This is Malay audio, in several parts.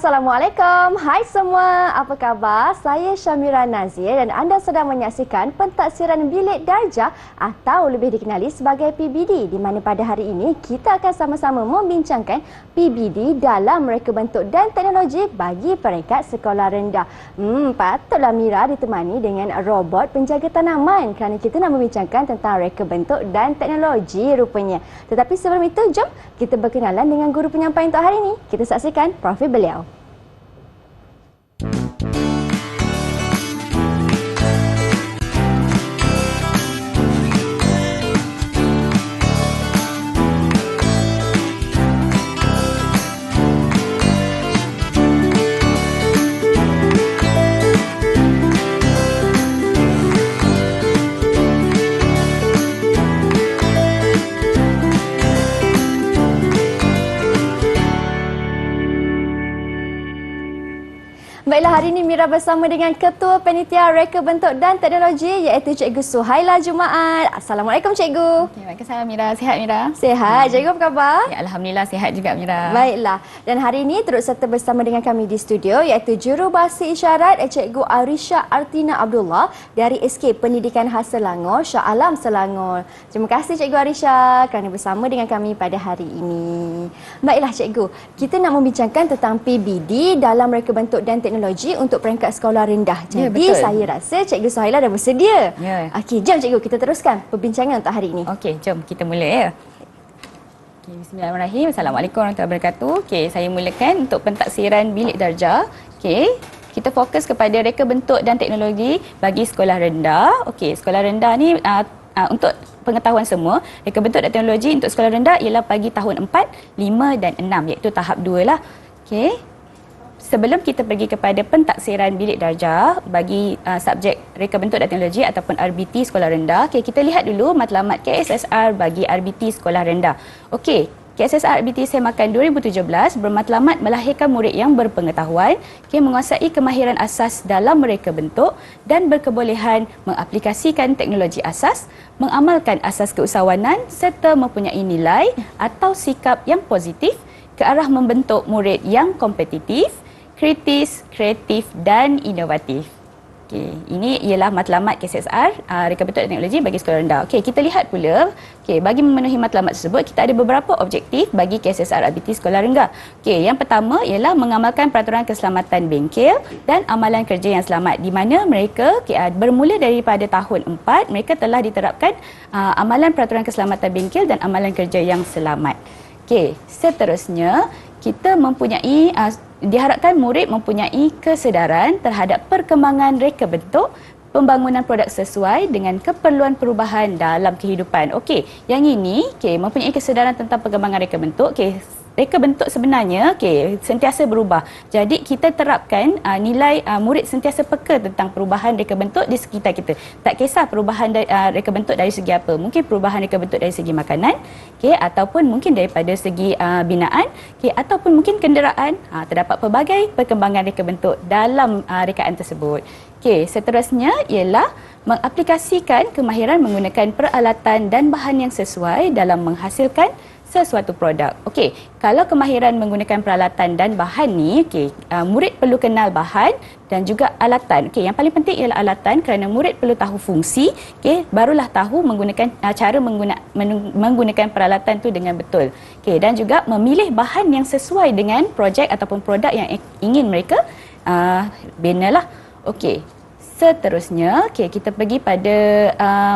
Assalamualaikum. Hai semua, apa khabar? Saya Syamira Nazir dan anda sedang menyaksikan Pentaksiran Bilik Darjah atau lebih dikenali sebagai PBD, di mana pada hari ini kita akan sama-sama membincangkan PBD dalam reka bentuk dan teknologi bagi peringkat sekolah rendah. Patutlah Mira ditemani dengan robot penjaga tanaman kerana kita nak membincangkan tentang reka bentuk dan teknologi rupanya. Tetapi sebelum itu, jom kita berkenalan dengan guru penyampaian untuk hari ini. Kita saksikan profil beliau. Baiklah, hari ini Mira bersama dengan Ketua Panitia Reka Bentuk dan Teknologi iaitu Cikgu Suhaila Jumaat. Assalamualaikum Cikgu. Waalaikumsalam Mira. Sihat Mira? Sihat. Cikgu apa khabar? Ya, Alhamdulillah sihat juga Mira. Baiklah. Dan hari ini turut serta bersama dengan kami di studio iaitu Jurubahasa Isyarat Cikgu Arisha Artina Abdullah dari SK Pendidikan Khas Selangor, Shah Alam Selangor. Terima kasih Cikgu Arisha kerana bersama dengan kami pada hari ini. Baiklah Cikgu, kita nak membincangkan tentang PBD dalam reka bentuk dan teknologi untuk peringkat sekolah rendah. Jadi saya rasa Cikgu Suhaila dah bersedia. Ya. Okey, jom Cikgu kita teruskan perbincangan untuk hari ini. Okey, jom kita mula ya. Okey, bismillahirrahmanirrahim. Assalamualaikum warahmatullahi wabarakatuh. Okey, saya mulakan untuk pentaksiran bilik darjah. Okey, kita fokus kepada reka bentuk dan teknologi bagi sekolah rendah. Okey, sekolah rendah ni untuk pengetahuan semua, reka bentuk dan teknologi untuk sekolah rendah ialah bagi tahun 4, 5 dan 6 iaitu tahap 2 lah. Okey. Sebelum kita pergi kepada pentaksiran bilik darjah bagi subjek reka bentuk dan teknologi ataupun RBT sekolah rendah, okay, kita lihat dulu matlamat KSSR bagi RBT sekolah rendah. Okey, KSSR RBT Semakan 2017 bermatlamat melahirkan murid yang berpengetahuan, okay, menguasai kemahiran asas dalam mereka bentuk dan berkebolehan mengaplikasikan teknologi asas, mengamalkan asas keusahawanan serta mempunyai nilai atau sikap yang positif ke arah membentuk murid yang kompetitif, kritis, kreatif dan inovatif. Okey, ini ialah matlamat KSSR reka bentuk dan teknologi bagi sekolah rendah. Okey, kita lihat pula, okey, bagi memenuhi matlamat tersebut kita ada beberapa objektif bagi KSSR RBT sekolah rendah. Okey, yang pertama ialah mengamalkan peraturan keselamatan bengkel dan amalan kerja yang selamat, di mana mereka bermula daripada tahun 4 mereka telah diterapkan amalan peraturan keselamatan bengkel dan amalan kerja yang selamat. Okey, seterusnya kita mempunyai diharapkan murid mempunyai kesedaran terhadap perkembangan reka bentuk, pembangunan produk sesuai dengan keperluan perubahan dalam kehidupan. Okey, yang ini mempunyai kesedaran tentang perkembangan reka bentuk. Okey, reka bentuk sebenarnya sentiasa berubah. Jadi kita terapkan nilai murid sentiasa peka tentang perubahan reka bentuk di sekitar kita. Tak kisah perubahan reka bentuk dari segi apa. Mungkin perubahan reka bentuk dari segi makanan, ataupun mungkin daripada segi binaan, ataupun mungkin kenderaan. Terdapat pelbagai perkembangan reka bentuk dalam rekaan tersebut. Seterusnya ialah mengaplikasikan kemahiran menggunakan peralatan dan bahan yang sesuai dalam menghasilkan sesuatu produk. Okey, kalau kemahiran menggunakan peralatan dan bahan ni, murid perlu kenal bahan dan juga alatan. Okey, yang paling penting ialah alatan kerana murid perlu tahu fungsi, barulah tahu menggunakan cara menggunakan peralatan tu dengan betul. Okey, dan juga memilih bahan yang sesuai dengan projek ataupun produk yang ingin mereka bina lah. Okey. Seterusnya, kita pergi pada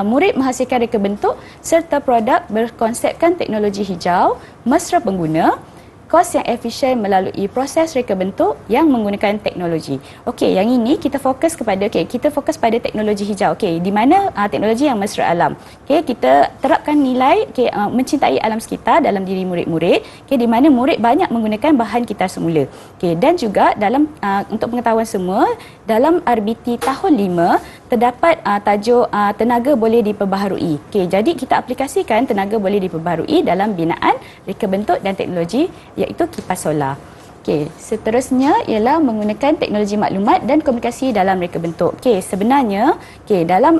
murid menghasilkan reka bentuk serta produk berkonsepkan teknologi hijau, mesra pengguna, kos yang efisien melalui proses reka bentuk yang menggunakan teknologi. Okey, yang ini kita fokus kepada kita fokus pada teknologi hijau. Okey, di mana teknologi yang mesra alam. Okey, kita terapkan nilai mencintai alam sekitar dalam diri murid-murid, di mana murid banyak menggunakan bahan kitar semula. Okey, dan juga dalam untuk pengetahuan semua, dalam RBT tahun 5 terdapat tajuk tenaga boleh diperbaharui. Okey, jadi kita aplikasikan tenaga boleh diperbaharui dalam binaan reka bentuk dan teknologi iaitu kipas solar. Okey, seterusnya ialah menggunakan teknologi maklumat dan komunikasi dalam reka bentuk. Okey, sebenarnya dalam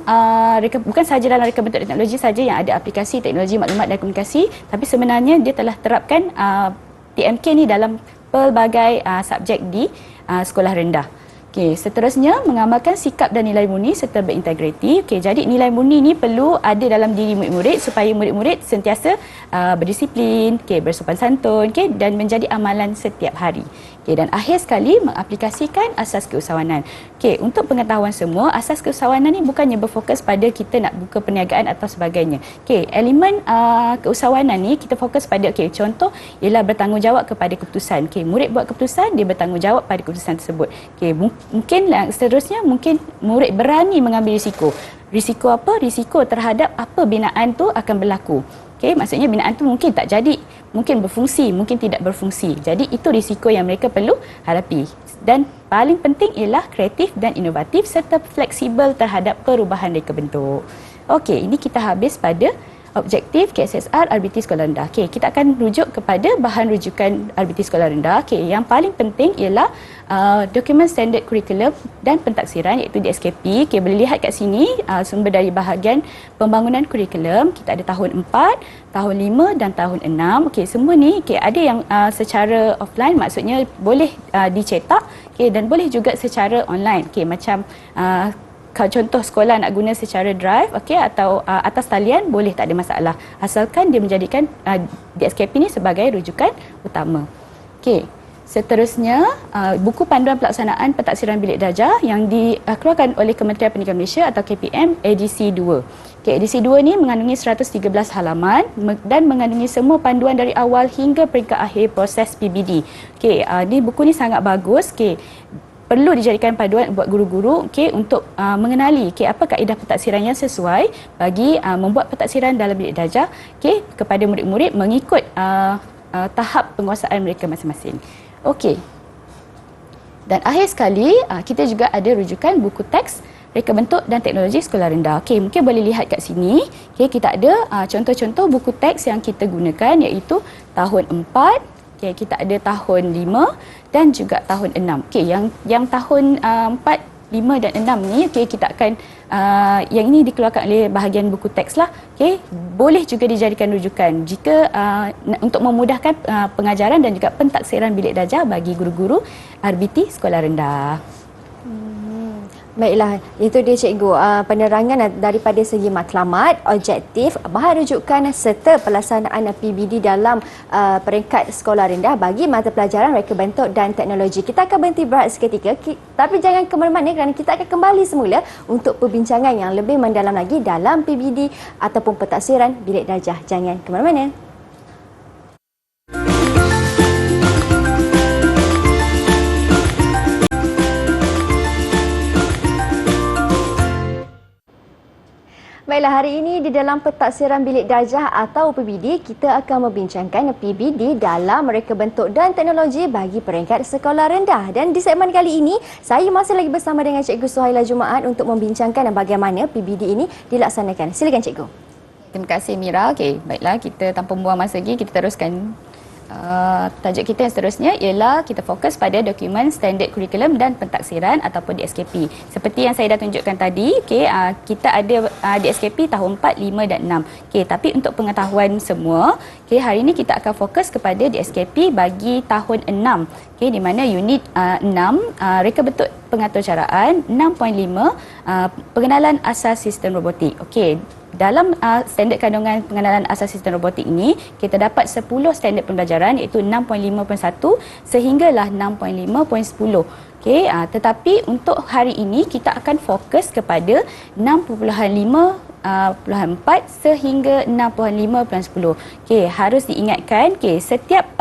bukan sahaja dalam reka bentuk dan teknologi saja yang ada aplikasi teknologi maklumat dan komunikasi, tapi sebenarnya dia telah terapkan TMK ni dalam pelbagai subjek di sekolah rendah. Okey, seterusnya mengamalkan sikap dan nilai murni serta berintegriti. Okey, jadi nilai murni ni perlu ada dalam diri murid-murid supaya murid-murid sentiasa berdisiplin, okey, bersopan santun, okey, dan menjadi amalan setiap hari. Okey, dan akhir sekali mengaplikasikan asas keusahawanan. Okey, untuk pengetahuan semua, asas keusahawanan ni bukannya berfokus pada kita nak buka perniagaan atau sebagainya. Okey, elemen keusahawanan ni kita fokus pada, okey, contoh ialah bertanggungjawab kepada keputusan. Okey, murid buat keputusan, dia bertanggungjawab pada keputusan tersebut. Okey, mungkin seterusnya mungkin murid berani mengambil risiko. Risiko apa? Risiko terhadap apa binaan tu akan berlaku. Okey, maksudnya binaan tu mungkin tak jadi, mungkin berfungsi, mungkin tidak berfungsi. Jadi itu risiko yang mereka perlu hadapi. Dan paling penting ialah kreatif dan inovatif serta fleksibel terhadap perubahan reka bentuk. Okey, ini kita habis pada objektif KSSR RBT Sekolah Rendah. Okey, kita akan rujuk kepada bahan rujukan RBT Sekolah Rendah. Okey, yang paling penting ialah dokumen standard kurikulum dan pentaksiran iaitu DSKP. Okey, boleh lihat kat sini sumber dari bahagian pembangunan kurikulum. Kita ada tahun 4, tahun 5 dan tahun 6. Okey, semua ni ada yang secara offline, maksudnya boleh dicetak, dan boleh juga secara online. Okey, macam kalau contoh sekolah nak guna secara drive, atau atas talian, boleh, tak ada masalah. Asalkan dia menjadikan DSKP ni sebagai rujukan utama. Okey. Seterusnya, buku panduan pelaksanaan pentaksiran bilik darjah yang dikeluarkan oleh Kementerian Pendidikan Malaysia atau KPM edisi 2. Okey, edisi 2 ni mengandungi 113 halaman dan mengandungi semua panduan dari awal hingga peringkat akhir proses PBD. Okey, buku ni sangat bagus. Okey, perlu dijadikan panduan buat guru-guru, untuk mengenali apa kaedah pentaksiran yang sesuai bagi membuat pentaksiran dalam bilik darjah kepada murid-murid mengikut tahap penguasaan mereka masing-masing. Okey. Dan akhir sekali kita juga ada rujukan buku teks reka bentuk dan teknologi sekolah rendah. Okey, mungkin boleh lihat kat sini. Okey, kita ada contoh-contoh buku teks yang kita gunakan iaitu tahun 4, kita ada tahun 5 dan juga tahun 6. Okey, yang tahun 4, 5 dan 6 ni, kita akan yang ini dikeluarkan oleh bahagian buku teks lah. Okey, boleh juga dijadikan rujukan jika untuk memudahkan pengajaran dan juga pentaksiran bilik darjah bagi guru-guru RBT sekolah rendah. Baiklah, itu dia cikgu, penerangan daripada segi matlamat, objektif, bahan rujukan serta pelaksanaan PBD dalam peringkat sekolah rendah bagi mata pelajaran reka bentuk dan teknologi. Kita akan berhenti berehat seketika, tapi jangan ke mana-mana kerana kita akan kembali semula untuk perbincangan yang lebih mendalam lagi dalam PBD ataupun pentaksiran bilik darjah. Jangan ke mana-mana. Baiklah, hari ini di dalam pentaksiran bilik darjah atau PBD, kita akan membincangkan PBD dalam reka bentuk dan teknologi bagi peringkat sekolah rendah. Dan di segmen kali ini, saya masih lagi bersama dengan Cikgu Suhaila Jumaat untuk membincangkan bagaimana PBD ini dilaksanakan. Silakan Cikgu. Terima kasih Mira. Okey, baiklah, kita tanpa buang masa lagi, kita teruskan. Tajuk kita yang seterusnya ialah kita fokus pada dokumen standard kurikulum dan pentaksiran ataupun DSKP. Seperti yang saya dah tunjukkan tadi, kita ada DSKP tahun 4, 5 dan 6. Tapi untuk pengetahuan semua, hari ini kita akan fokus kepada DSKP bagi tahun 6. Di mana unit 6, reka bentuk pengaturcaraan, 6.5, pengenalan asas sistem robotik. Dalam standard kandungan pengenalan asas sistem robotik ini, kita dapat 10 standard pembelajaran iaitu 6.5.1 sehinggalah 6.5.10. Tetapi untuk hari ini kita akan fokus kepada 6.5.4 sehingga 6.5.10. Harus diingatkan, setiap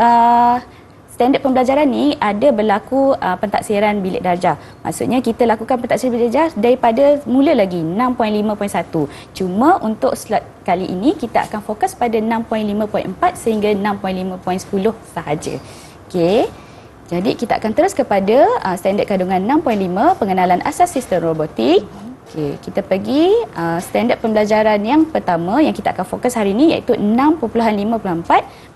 standard pembelajaran ni ada berlaku pentaksiran bilik darjah. Maksudnya kita lakukan pentaksiran bilik darjah daripada mula lagi 6.5.1. Cuma untuk slot kali ini kita akan fokus pada 6.5.4 sehingga 6.5.10 sahaja. Jadi kita akan terus kepada standard kandungan 6.5 pengenalan asas sistem robotik. Kita pergi standard pembelajaran yang pertama yang kita akan fokus hari ini iaitu 6.5.4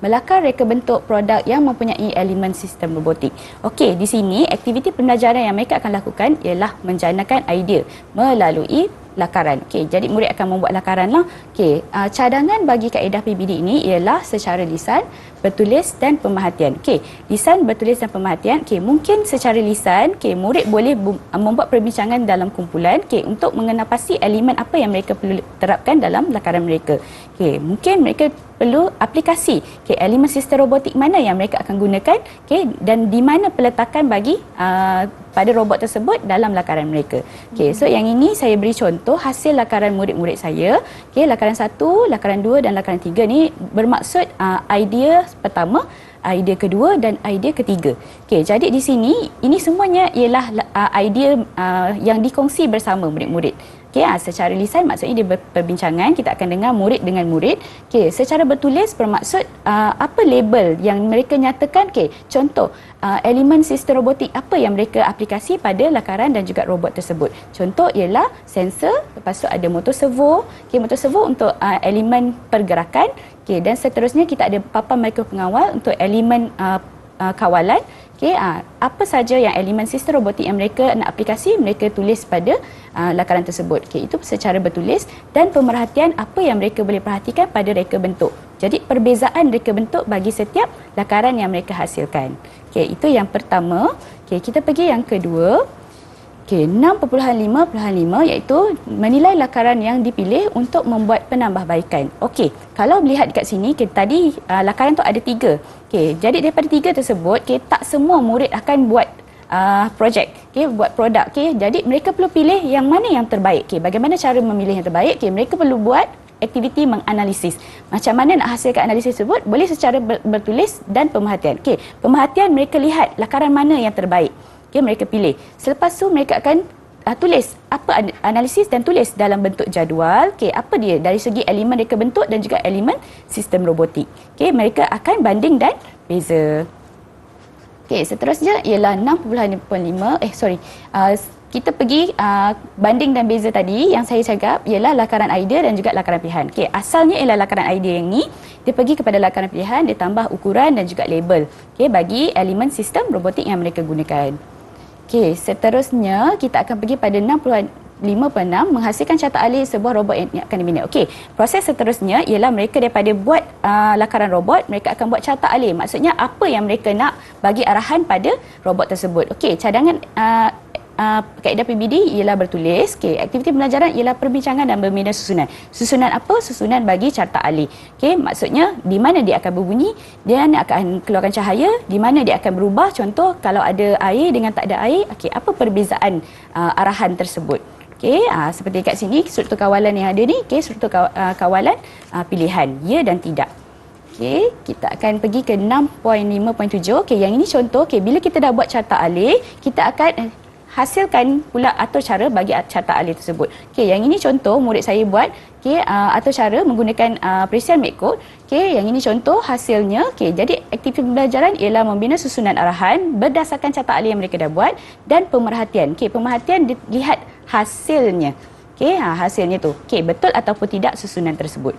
melakar reka bentuk produk yang mempunyai elemen sistem robotik. Di sini aktiviti pembelajaran yang mereka akan lakukan ialah menjanakan idea melalui lakaran. Okey, jadi murid akan membuat lakaran lah. Okey, cadangan bagi kaedah PBD ini ialah secara lisan, bertulis dan pemerhatian. Okey, lisan, bertulis dan pemerhatian. Okey, mungkin secara lisan, okey, murid boleh membuat perbincangan dalam kumpulan, okey, untuk mengenal pasti elemen apa yang mereka perlu terapkan dalam lakaran mereka. Okey, mungkin mereka perlu aplikasi, okey, elemen sistem robotik mana yang mereka akan gunakan, okey, dan di mana peletakan bagi pada robot tersebut dalam lakaran mereka. Okey, so yang ini saya beri contoh hasil lakaran murid-murid saya. Okey, lakaran 1, lakaran 2 dan lakaran 3 ni bermaksud idea pertama, idea kedua dan idea ketiga. Okey, jadi di sini ini semuanya ialah idea yang dikongsi bersama murid-murid. Okey, secara lisan maksudnya dia perbincangan, kita akan dengar murid dengan murid. Okey, secara bertulis bermaksud apa label yang mereka nyatakan. Okey, contoh elemen sistem robotik apa yang mereka aplikasi pada lakaran dan juga robot tersebut. Contoh ialah sensor, lepas tu ada motor servo. Okey, motor servo untuk elemen pergerakan. Okey, dan seterusnya kita ada papan mikropengawal untuk elemen kawalan. Okey, apa saja yang elemen sistem robotik yang mereka nak aplikasi, mereka tulis pada lakaran tersebut. Okey, itu secara bertulis, dan pemerhatian apa yang mereka boleh perhatikan pada reka bentuk. Jadi perbezaan reka bentuk bagi setiap lakaran yang mereka hasilkan. Okey, itu yang pertama. Okey, kita pergi yang kedua. Okey, 6.5.5 iaitu menilai lakaran yang dipilih untuk membuat penambahbaikan. Okey, kalau melihat dekat sini, tadi lakaran tu ada 3. Okey, jadi daripada 3 tersebut, tak semua murid akan buat projek, buat produk. Jadi mereka perlu pilih yang mana yang terbaik. Bagaimana cara memilih yang terbaik? Mereka perlu buat aktiviti menganalisis. Macam mana nak hasilkan analisis tersebut? Boleh secara bertulis dan pemerhatian. Pemerhatian, mereka lihat lakaran mana yang terbaik. Mereka pilih. Selepas tu mereka akan tulis apa analisis dan tulis dalam bentuk jadual. Apa dia dari segi elemen reka bentuk dan juga elemen sistem robotik. Mereka akan banding dan beza. Seterusnya ialah 6.5. Kita pergi banding dan beza tadi yang saya cakap ialah lakaran idea dan juga lakaran pilihan. Asalnya ialah lakaran idea yang ni, dia pergi kepada lakaran pilihan, dia tambah ukuran dan juga label bagi elemen sistem robotik yang mereka gunakan. Seterusnya kita akan pergi pada 5.6 menghasilkan carta alih sebuah robot yang akan dibina. Proses seterusnya ialah mereka daripada buat lakaran robot, mereka akan buat carta alih. Maksudnya apa yang mereka nak bagi arahan pada robot tersebut. Cadangan kaedah PBD ialah bertulis. Aktiviti pembelajaran ialah perbincangan dan membina susunan. Susunan apa? Susunan bagi carta alih. Maksudnya di mana dia akan berbunyi, dia akan keluarkan cahaya, di mana dia akan berubah. Contoh kalau ada air dengan tak ada air, apa perbezaan arahan tersebut. Seperti kat sini struktur kawalan yang ada ni, struktur kawalan pilihan ya dan tidak. Kita akan pergi ke 6.5.7. yang ini contoh. Bila kita dah buat carta alih, kita akan hasilkan pula atur cara bagi carta alih tersebut. Yang ini contoh murid saya buat, atur cara menggunakan perisian MakeCode. Yang ini contoh hasilnya. Jadi aktiviti pembelajaran ialah membina susunan arahan berdasarkan carta alih yang mereka dah buat dan pemerhatian. Pemerhatian dilihat hasilnya. Hasilnya tu. Betul ataupun tidak susunan tersebut.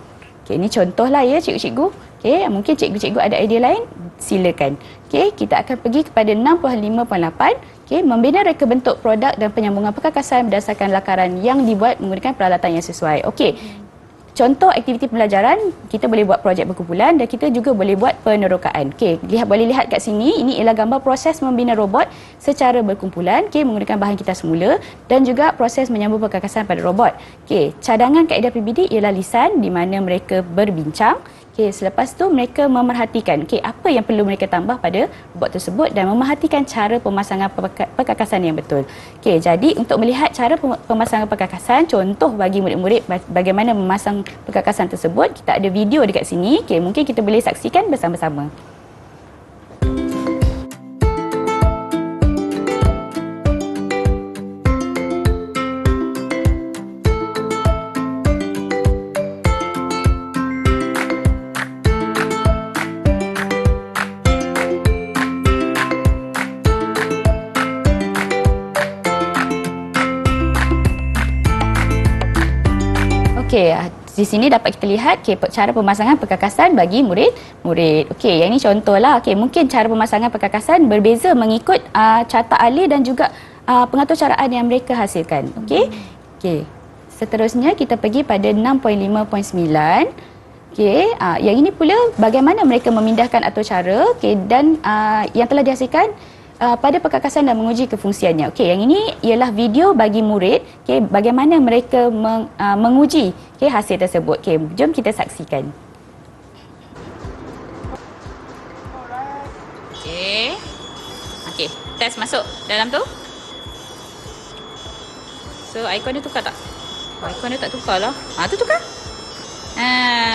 Ini contohlah ya cikgu-cikgu. Mungkin cikgu-cikgu ada idea lain, silakan. Kita akan pergi kepada 6.5.8. Membina reka bentuk produk dan penyambungan perkakasan berdasarkan lakaran yang dibuat menggunakan peralatan yang sesuai. Contoh aktiviti pembelajaran, kita boleh buat projek berkumpulan dan kita juga boleh buat penerokaan. Boleh lihat kat sini, ini ialah gambar proses membina robot secara berkumpulan, menggunakan bahan kita semula dan juga proses menyambung perkakasan pada robot. Cadangan kaedah PBD ialah lisan di mana mereka berbincang. Selepas tu mereka memerhatikan apa yang perlu mereka tambah pada robot tersebut dan memerhatikan cara pemasangan perkakasan yang betul. Jadi untuk melihat cara pemasangan perkakasan, contoh bagi murid-murid bagaimana memasang perkakasan tersebut, kita ada video dekat sini. Mungkin kita boleh saksikan bersama-sama. Di sini dapat kita lihat cara pemasangan perkakasan bagi murid-murid. Yang ini contohlah. Mungkin cara pemasangan perkakasan berbeza mengikut carta alih dan juga pengaturcaraan yang mereka hasilkan. Seterusnya kita pergi pada 6.5.9. Okey, yang ini pula bagaimana mereka memindahkan atau cara, dan yang telah dihasilkan pada perkakasan dan menguji kefungsiannya. Okey, yang ini ialah video bagi murid, bagaimana mereka menguji hasil tersebut. Okey, jom kita saksikan. Okey, test masuk dalam tu. So, ikon dia tukar tak? Ikon dia tak tukar lah. Tu tukar.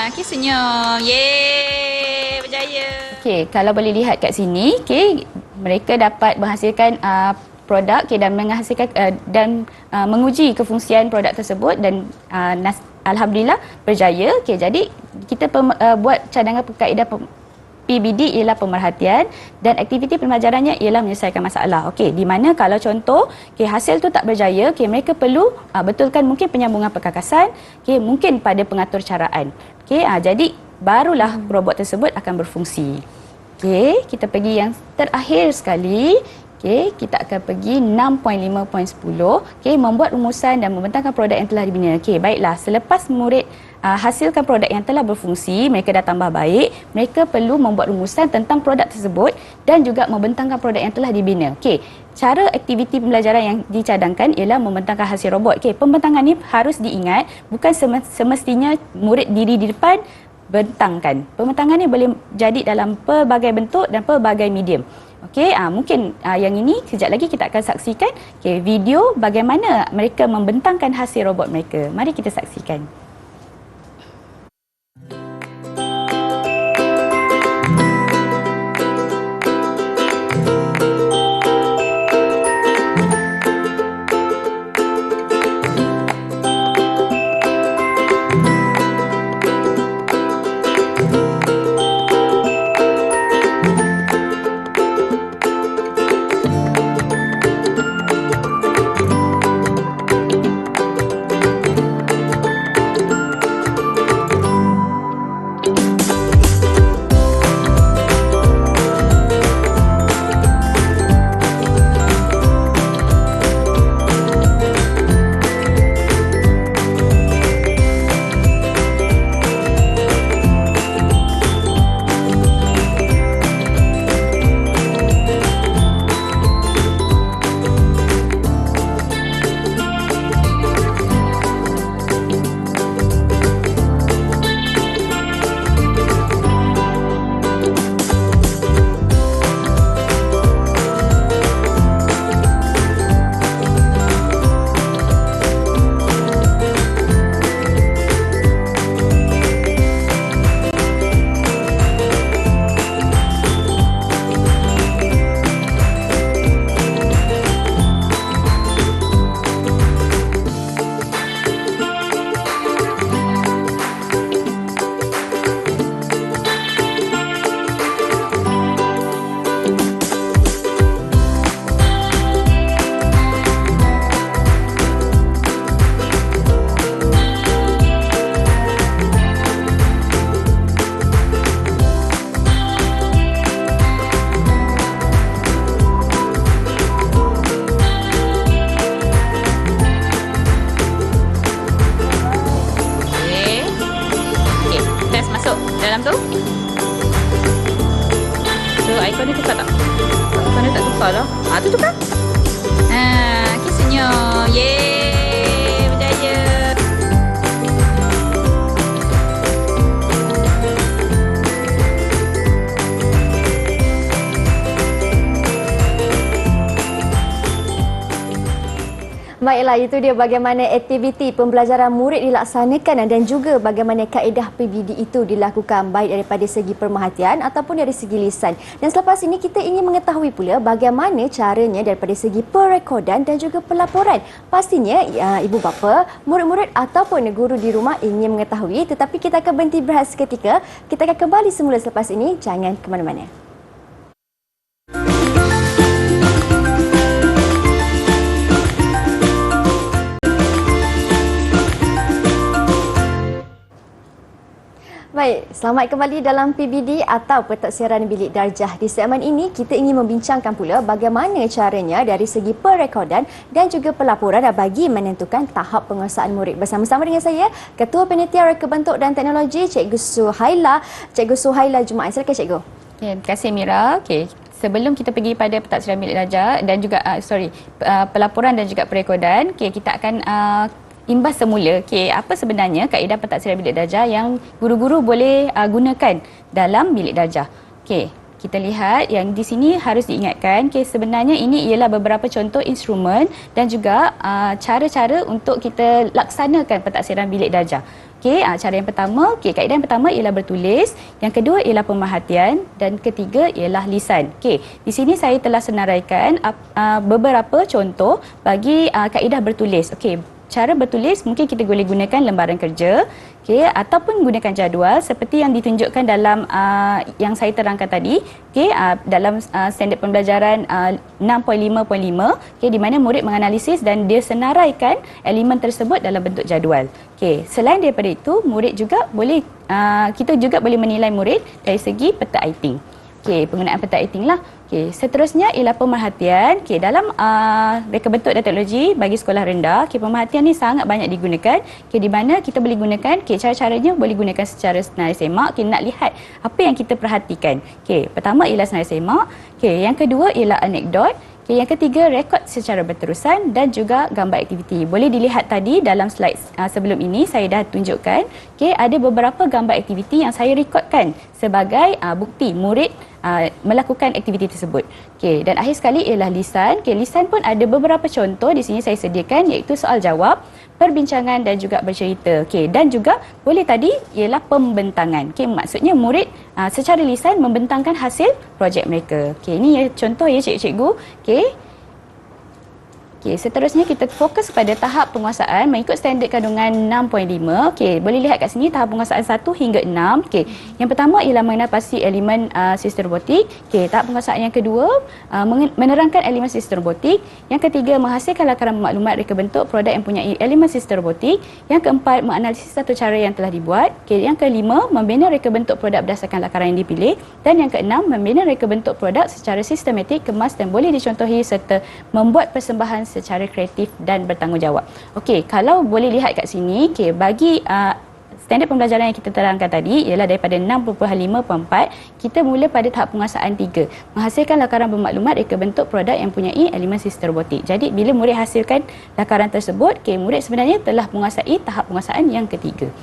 Okey, senyum. Yeay, berjaya. Okey, kalau boleh lihat kat sini, mereka dapat menghasilkan produk, dan menghasilkan dan menguji kefungsian produk tersebut, dan alhamdulillah berjaya. Jadi kita buat cadangan kaedah PBD ialah pemerhatian, dan aktiviti pembelajarannya ialah menyelesaikan masalah. Okey, di mana kalau contoh hasil tu tak berjaya, mereka perlu betulkan mungkin penyambungan perkakasan, mungkin pada pengatur caraan. Jadi barulah robot tersebut akan berfungsi. Kita pergi yang terakhir sekali. Kita akan pergi 6.5.10. Membuat rumusan dan membentangkan produk yang telah dibina. Baiklah, selepas murid hasilkan produk yang telah berfungsi, mereka dah tambah baik, mereka perlu membuat rumusan tentang produk tersebut dan juga membentangkan produk yang telah dibina. Cara aktiviti pembelajaran yang dicadangkan ialah membentangkan hasil robot. Pembentangan ni harus diingat, bukan semestinya murid diri di depan bentangkan. Pembentangan ni boleh jadi dalam pelbagai bentuk dan pelbagai medium. Mungkin yang ini kejap lagi kita akan saksikan video bagaimana mereka membentangkan hasil robot mereka. Mari kita saksikan. dalam tu. So, ikon ni tukar tak? Ikon ni tak tukar lah. Tu tukar. Okay, senyum. Yeay, berjaya. Baiklah, itu dia bagaimana aktiviti pembelajaran murid dilaksanakan dan juga bagaimana kaedah PBD itu dilakukan baik daripada segi pemerhatian ataupun dari segi lisan. Dan selepas ini kita ingin mengetahui pula bagaimana caranya daripada segi perekodan dan juga pelaporan. Pastinya ibu bapa, murid-murid ataupun guru di rumah ingin mengetahui, tetapi kita akan berhenti berehat seketika. Kita akan kembali semula selepas ini. Jangan ke mana-mana. Baik, selamat kembali dalam PBD atau Pentadsiran Bilik Darjah. Di segmen ini, kita ingin membincangkan pula bagaimana caranya dari segi perekodan dan juga pelaporan bagi menentukan tahap penguasaan murid. Bersama-sama dengan saya, Ketua Panitia Reka Bentuk dan Teknologi, Cikgu Suhaila. Cikgu Suhaila Jumaat. Silakan, Cikgu. Terima kasih, Mira. Okey. Sebelum kita pergi pada pentadsiran bilik darjah dan juga pelaporan dan juga perekodan, kita akan imbas semula apa sebenarnya kaedah pentadsiran bilik darjah yang guru-guru boleh gunakan dalam bilik darjah. Kita lihat yang di sini harus diingatkan sebenarnya ini ialah beberapa contoh instrumen dan juga cara-cara untuk kita laksanakan pentadsiran bilik darjah. Cara yang pertama, kaedah yang pertama ialah bertulis, yang kedua ialah pemerhatian dan ketiga ialah lisan. Di sini saya telah senaraikan beberapa contoh bagi kaedah bertulis. Cara bertulis mungkin kita boleh gunakan lembaran kerja, ataupun gunakan jadual seperti yang ditunjukkan dalam yang saya terangkan tadi, dalam standard pembelajaran 6.5.5, di mana murid menganalisis dan dia senaraikan elemen tersebut dalam bentuk jadual. Selain daripada itu, murid juga boleh kita juga boleh menilai murid dari segi peta iting. Penggunaan peta iting lah. Seterusnya ialah pemerhatian. Dalam reka bentuk dan teknologi bagi sekolah rendah, pemerhatian ni sangat banyak digunakan. Di mana kita boleh gunakan, cara-caranya boleh gunakan secara senarai semak. Nak lihat apa yang kita perhatikan. Pertama ialah senarai semak. Yang kedua ialah anekdot. Yang ketiga, rekod secara berterusan dan juga gambar aktiviti. Boleh dilihat tadi dalam slide sebelum ini, saya dah tunjukkan. Ada beberapa gambar aktiviti yang saya rekodkan sebagai bukti murid melakukan aktiviti tersebut. Dan akhir sekali ialah lisan. Lisan pun ada beberapa contoh di sini saya sediakan, iaitu soal jawab, perbincangan dan juga bercerita. Dan juga boleh tadi ialah pembentangan. Maksudnya murid secara lisan membentangkan hasil projek mereka. Ini contoh ya cikgu-cikgu. Seterusnya kita fokus pada tahap penguasaan mengikut standard kandungan 6.5. Boleh lihat kat sini tahap penguasaan 1 hingga 6. Yang pertama ialah mengenal pasti elemen sistem robotik. Tahap penguasaan yang kedua menerangkan elemen sistem robotik. Yang ketiga menghasilkan lakaran maklumat reka bentuk produk yang mempunyai elemen sistem robotik. Yang keempat menganalisis satu cara yang telah dibuat. Yang kelima membina reka bentuk produk berdasarkan lakaran yang dipilih. Dan yang keenam membina reka bentuk produk secara sistematik, kemas dan boleh dicontohi serta membuat persembahan secara kreatif dan bertanggungjawab. Kalau boleh lihat kat sini, bagi standard pembelajaran yang kita terangkan tadi ialah daripada 6.5.4, kita mula pada tahap penguasaan 3, menghasilkan lakaran bermaklumat reka bentuk produk yang mempunyai elemen sistem robotik. Jadi bila murid hasilkan lakaran tersebut, murid sebenarnya telah menguasai tahap penguasaan yang ketiga.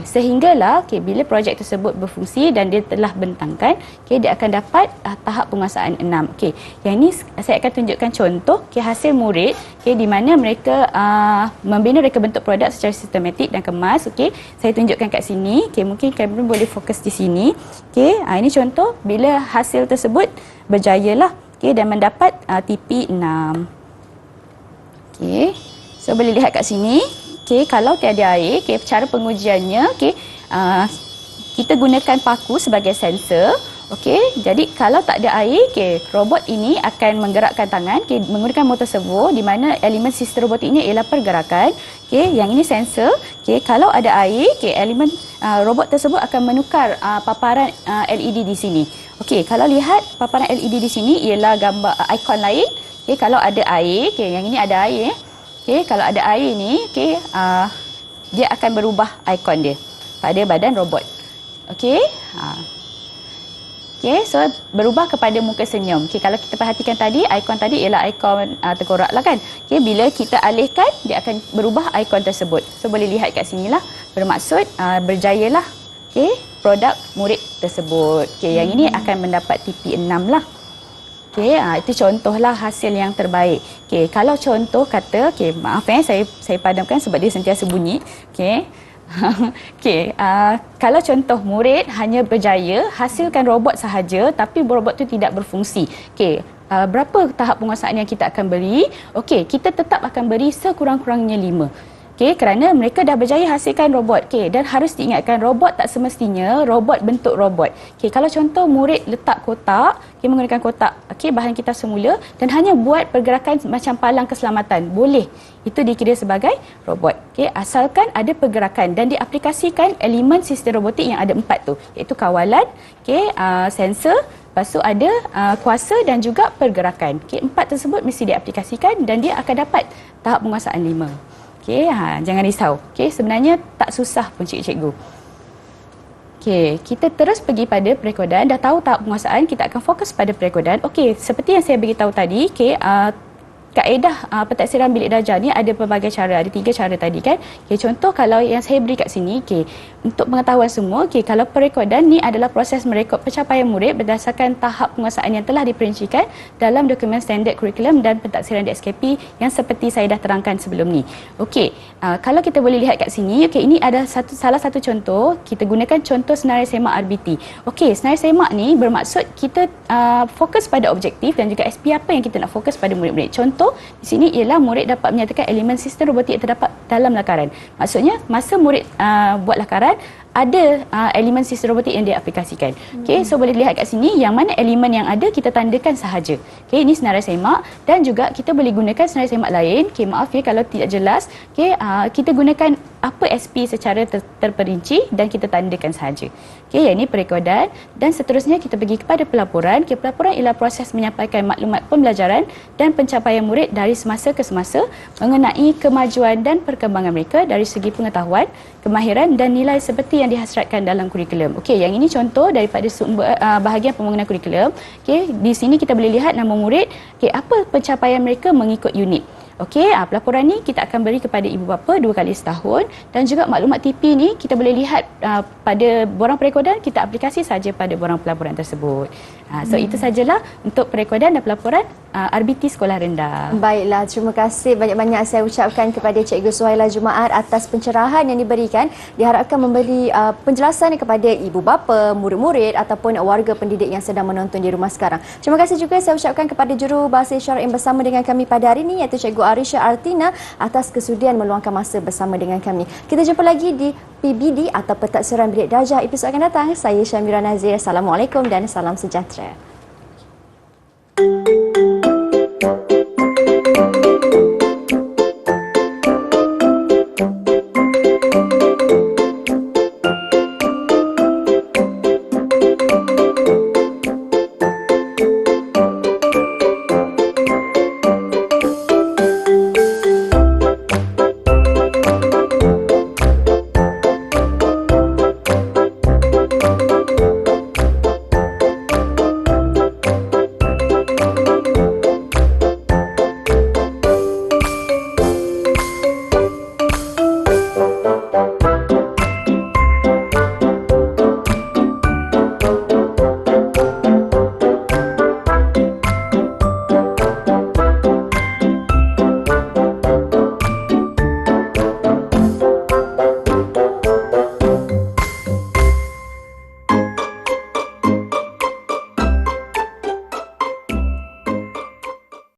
Sehinggalah bila projek tersebut berfungsi dan dia telah bentangkan, dia akan dapat tahap penguasaan 6. Yang ini saya akan tunjukkan contoh hasil murid di mana mereka membina reka bentuk produk secara sistematik dan kemas. Saya tunjukkan kat sini. Mungkin kamera boleh fokus di sini. Ini contoh bila hasil tersebut berjayalah dan mendapat TP 6. So boleh lihat kat sini. Kalau tiada air, cara pengujiannya, kita gunakan paku sebagai sensor. Jadi kalau tak ada air, robot ini akan menggerakkan tangan menggunakan motor servo, di mana elemen sistem robotik ini ialah pergerakan. Yang ini sensor. Kalau ada air, elemen robot tersebut akan menukar paparan LED di sini. Kalau lihat paparan LED di sini ialah gambar ikon lain. Kalau ada air, yang ini ada air. Kalau ada air ni, dia akan berubah ikon dia pada badan robot. So berubah kepada muka senyum. Kalau kita perhatikan tadi, ikon tadi ialah ikon tengkorak lah kan. Bila kita alihkan, dia akan berubah ikon tersebut. So boleh lihat kat sini lah. Bermaksud berjayalah produk murid tersebut. Yang ini akan mendapat TP 6 lah. Itu contohlah hasil yang terbaik. Kalau contoh kata, maaf saya padamkan sebab dia sentiasa bunyi. Kalau contoh murid hanya berjaya hasilkan robot sahaja tapi robot itu tidak berfungsi. Berapa tahap penguasaan yang kita akan beri? Kita tetap akan beri sekurang-kurangnya 5. Okey, kerana mereka dah berjaya hasilkan robot. Okey, dan harus diingatkan robot tak semestinya robot bentuk robot. Okey, kalau contoh murid letak kotak, okey, menggunakan kotak, okey, bahan kita semula dan hanya buat pergerakan macam palang keselamatan, boleh. Itu dikira sebagai robot. Okey, asalkan ada pergerakan dan diaplikasikan elemen sistem robotik yang ada 4 tu, iaitu kawalan, okey, sensor, lepas tu ada kuasa dan juga pergerakan. Okey, 4 tersebut mesti diaplikasikan dan dia akan dapat tahap penguasaan 5. Okey, jangan risau. Okey, sebenarnya tak susah pun cikgu-cikgu. Okey, kita terus pergi pada perekodan. Dah tahu tahap penguasaan, kita akan fokus pada perekodan. Okey, seperti yang saya beritahu tadi, okey, kaedah pentadsiran bilik darjah ni ada pelbagai cara, ada 3 cara tadi kan. Okay, contoh kalau yang saya beri kat sini, okay, untuk pengetahuan semua, okay, kalau perekodan ni adalah proses merekod pencapaian murid berdasarkan tahap penguasaan yang telah diperincikan dalam dokumen standard kurikulum dan pentadsiran di SKP yang seperti saya dah terangkan sebelum ni. Okey, kalau kita boleh lihat kat sini, okay, ini ada salah satu contoh, kita gunakan contoh senarai semak RBT. Okey, senarai semak ni bermaksud kita fokus pada objektif dan juga SP apa yang kita nak fokus pada murid-murid. Contoh di sini ialah murid dapat menyatakan elemen sistem robotik yang terdapat dalam lakaran. Maksudnya masa murid buat lakaran ada elemen sistem robotik yang dia aplikasikan. Okey, so boleh lihat kat sini yang mana elemen yang ada kita tandakan sahaja. Okey, ini senarai semak dan juga kita boleh gunakan senarai semak lain. Okey, maaf ya kalau tidak jelas. Okey, kita gunakan apa SP secara terperinci dan kita tandakan sahaja. Okey, yang ini perekodan dan seterusnya kita pergi kepada pelaporan. Okey, pelaporan ialah proses menyampaikan maklumat pembelajaran dan pencapaian murid dari semasa ke semasa mengenai kemajuan dan perkembangan mereka dari segi pengetahuan, kemahiran dan nilai seperti yang dihasratkan dalam kurikulum. Okey, yang ini contoh daripada sumber bahagian pembangunan kurikulum. Okey, di sini kita boleh lihat nama murid, okey, apa pencapaian mereka mengikut unit. Okey, pelaporan ni kita akan beri kepada ibu bapa 2 kali setahun dan juga maklumat TP ni kita boleh lihat pada borang perekodan, kita aplikasi saja pada borang pelaporan tersebut. So itu sajalah untuk perekodan dan pelaporan RBT Sekolah Rendah. Baiklah, terima kasih banyak-banyak saya ucapkan kepada Cikgu Suhaila Jumaat atas pencerahan yang diberikan. Diharapkan memberi penjelasan kepada ibu bapa, murid-murid ataupun warga pendidik yang sedang menonton di rumah sekarang. Terima kasih juga saya ucapkan kepada juru bahasa isyarat yang bersama dengan kami pada hari ini, iaitu Cikgu Arisha Artina, atas kesudian meluangkan masa bersama dengan kami. Kita jumpa lagi di PBD atau Pentadsiran Bilik Darjah episod akan datang. Saya Syamira Nazir. Assalamualaikum dan salam sejahtera.